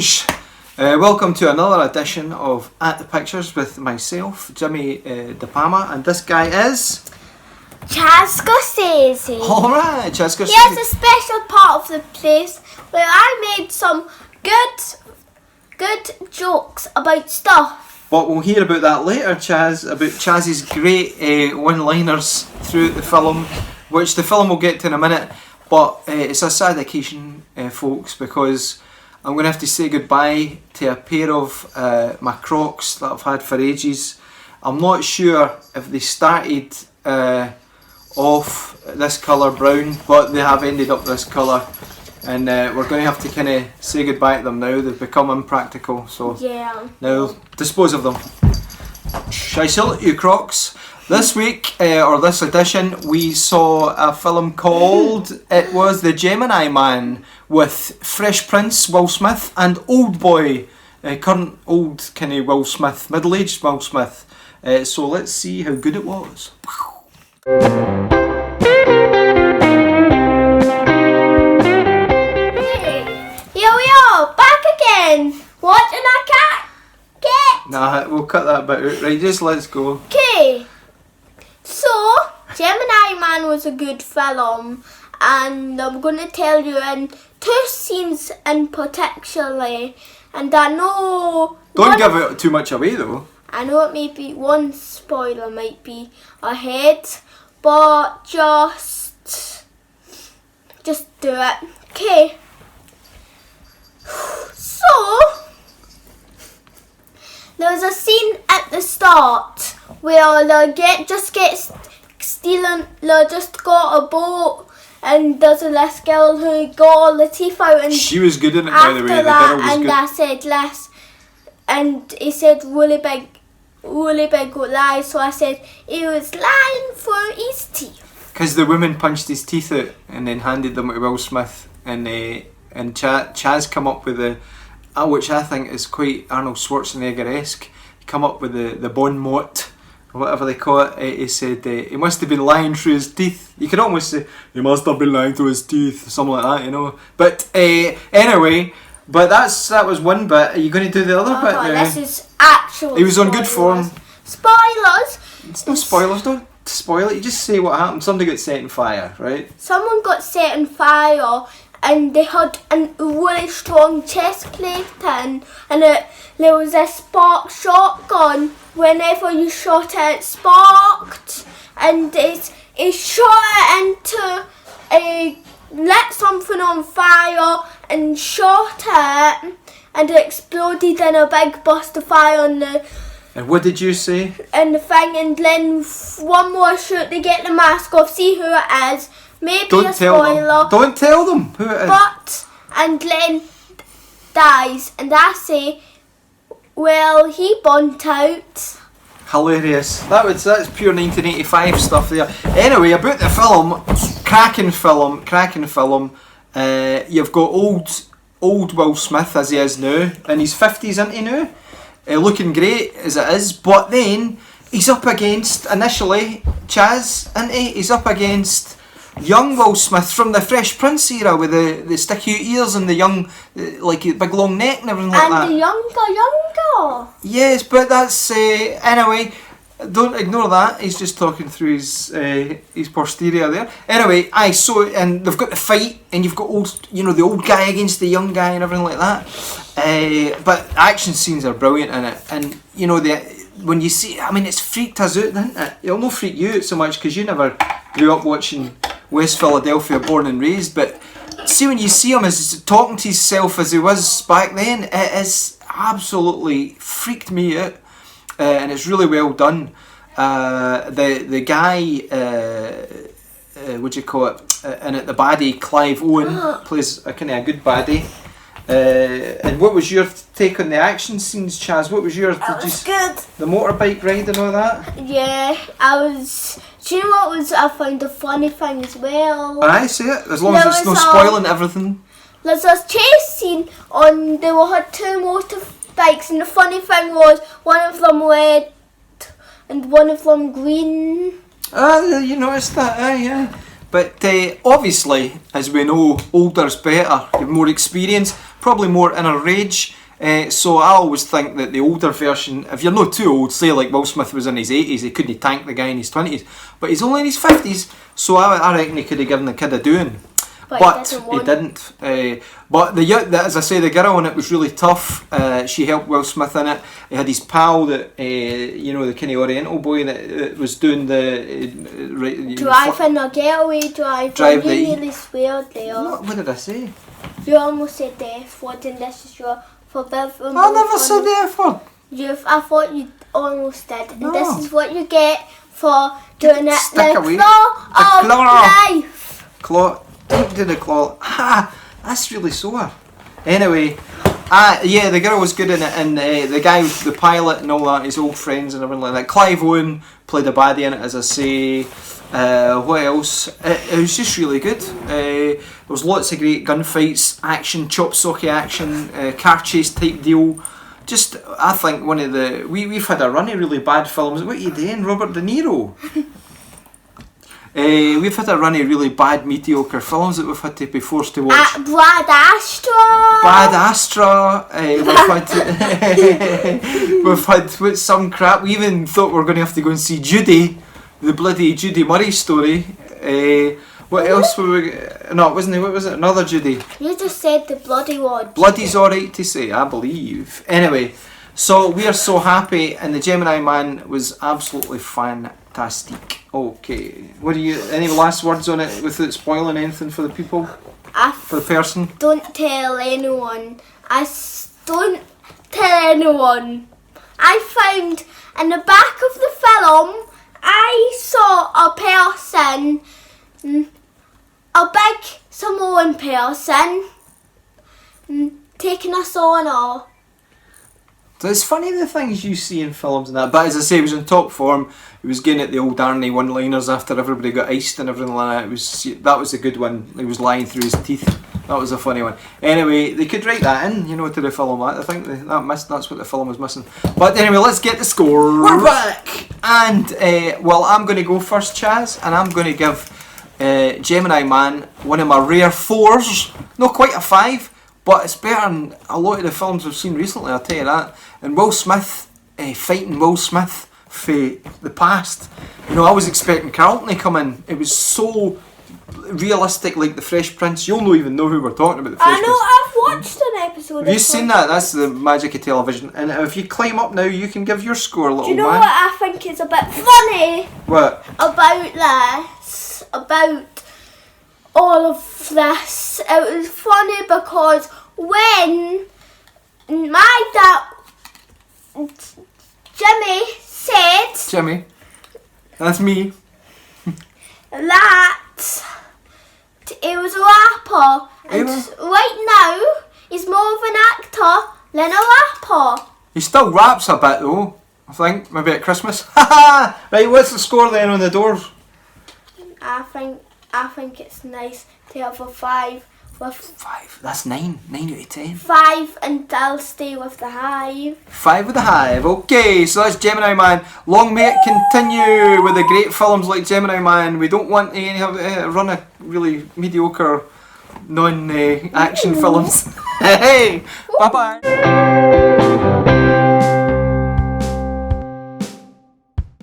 Greetings! Welcome to another edition of At the Pictures with myself, Jimmy De Palma, and this guy is... Chaz Scorsese. Alright, Chaz Scorsese. Here's a special part of the place where I made some good jokes about stuff. But we'll hear about that later, Chaz, about Chaz's great one-liners throughout the film, which the film will get to in a minute. But it's a sad occasion, folks, because I'm going to have to say goodbye to a pair of my Crocs that I've had for ages. I'm not sure if they started off this colour brown, but they have ended up this colour. And we're going to have to kind of say goodbye to them now. They've become impractical, so yeah. Now dispose of them. I salute you, Crocs. This week, or this edition, we saw a film called, it was The Gemini Man, with Fresh Prince, Will Smith, and Old Boy, current old kind of Will Smith, middle-aged Will Smith. So let's see how good it was. Here we are, back again, watching our cat get. Nah, we'll cut that bit out. Right, just let's go. Okay, so Gemini Man was a good film, and I'm going to tell you in two scenes in particular, and I know... Don't give it too much away though. I know it may be, one spoiler might be ahead, but just do it. Okay. So, there's a scene at the start where they just got a boat, and there's a little girl who got all the teeth out, and she was good in it, by the way. The girl was good. I said less, and he said really big lie, so I said he was lying for his teeth. Because the woman punched his teeth out and then handed them to Will Smith, and Chaz come up with which I think is quite Arnold Schwarzenegger-esque. He come up with the bon mot, or whatever they call it. He said he must have been lying through his teeth. You could almost say he must have been lying through his teeth, something like that, you know. But anyway, but that was one bit. Are you going to do the other bit now? This is actual. He was on good form. Spoilers. It's no spoilers. Don't spoil it. You just say what happened. Somebody got set on fire, right? Someone got set on fire, and they had a really strong chest plate in, and there was a spark shotgun. Whenever you shot it sparked, and it shot it into lit something on fire and shot it, and it exploded in a big burst of fire on the... And what did you say? And the thing, and then one more shoot to get the mask off, see who it is. Maybe Don't a tell spoiler. them. Don't tell them who it is. But, and Glenn dies, and I say, well, he burnt out. Hilarious. That's pure 1985 stuff there. Anyway, about the film, cracking film. You've got old Will Smith as he is now, in his 50s, isn't he now? Looking great as it is, but then he's up against, initially, Chaz, isn't he? He's up against young Will Smith from the Fresh Prince era with the sticky ears and the young, like big long neck and everything like that. And the younger. Yes, but that's anyway. Don't ignore that. He's just talking through his posterior there. Anyway, and they've got the fight, and you've got the old guy against the young guy and everything like that. But action scenes are brilliant in it, and when you see, I mean, it's freaked us out, hasn't it? It'll not freak you out so much because you never grew up watching West Philadelphia, born and raised. But see, when you see him as talking to himself as he was back then, it is absolutely freaked me out. And it's really well done. The guy, what do you call it? And at the baddie, Clive Owen plays a kind of a good baddie. And what was your take on the action scenes, Chaz? What was yours? It was good. The motorbike ride and all that? Yeah, do you know what I found a funny thing as well? I see it, as long as it's no spoiling everything. There's a chase scene they had two motorbikes, and the funny thing was one of them red and one of them green. You noticed that, yeah. But obviously, as we know, older's better, you have more experience. probably more inner rage. So I always think that the older version, if you're not too old, say like Will Smith was in his 80s, he couldn't tank the guy in his 20s, but he's only in his 50s, so I reckon he could have given the kid a doing. But he didn't. But as I say, the girl in it was really tough. She helped Will Smith in it. He had his pal that, the kind of Oriental boy that was doing the... driving a getaway driver. You nearly swear there. What did I say? You almost said the F word, and this is your forbidden. I never said the F word. I thought you almost did, and this is what you get for doing it. Stick away. Claw of life. Claw. Don't do the claw. Ha! That's really sore. Anyway, the girl was good in it, and the guy, the pilot and all that, his old friends and everything like that. Clive Owen played a baddie in it, as I say. What else? It was just really good. There was lots of great gunfights, action, chop socky action, car chase type deal. Just, I think one of the... We've had a run of really bad films. What are you doing, Robert De Niro? We've had a run of really bad, mediocre films that we've had to be forced to watch. Bad Astra! Bad Astra. We've had some crap. We even thought we were going to have to go and see Judy, the bloody Judy Murray story. What else were we... No, it wasn't it? What was it? Another Judy. You just said the bloody one. Bloody's alright to say, I believe. Anyway, so we are so happy, and the Gemini Man was absolutely fantastic. Okay, what do you? Any last words on it without spoiling anything for the people? For the person? Don't tell anyone. Don't tell anyone. I found in the back of the film, I saw a person, a big Samoan person, taking a sauna. So it's funny the things you see in films and that, but as I say, he was in top form. He was getting at the old Arnie one-liners after everybody got iced and everything like that. That was a good one. He was lying through his teeth. That was a funny one. Anyway, they could write that in, to the film. I think that's what the film was missing. But anyway, let's get the score. We're back! And, I'm going to go first, Chaz, and I'm going to give Gemini Man one of my rare 4s. Not quite a 5. But it's better than a lot of the films we've seen recently, I'll tell you that. And Will Smith, fighting Will Smith for the past. I was expecting Carlton to come in. It was so realistic, like the Fresh Prince. You'll not even know who we're talking about, the Fresh Prince. I've watched an episode. Have you seen that? That's the magic of television. And if you climb up now, you can give your score, little man. Do you know what I think is a bit funny? What? About this. About all of this. It was funny because when my dad, Jimmy, said... Jimmy. That's me. That he was a rapper. And right now, he's more of an actor than a rapper. He still raps a bit though, I think. Maybe at Christmas. Right, what's the score then on the doors? I think it's nice to have a 5 with 5. That's 9. 9 out of 10. 5, and I'll stay with the hive. 5 with the hive. Okay, so that's Gemini Man. Long may it continue with the great films like Gemini Man. We don't want to run a really mediocre non-action films. Hey, bye bye.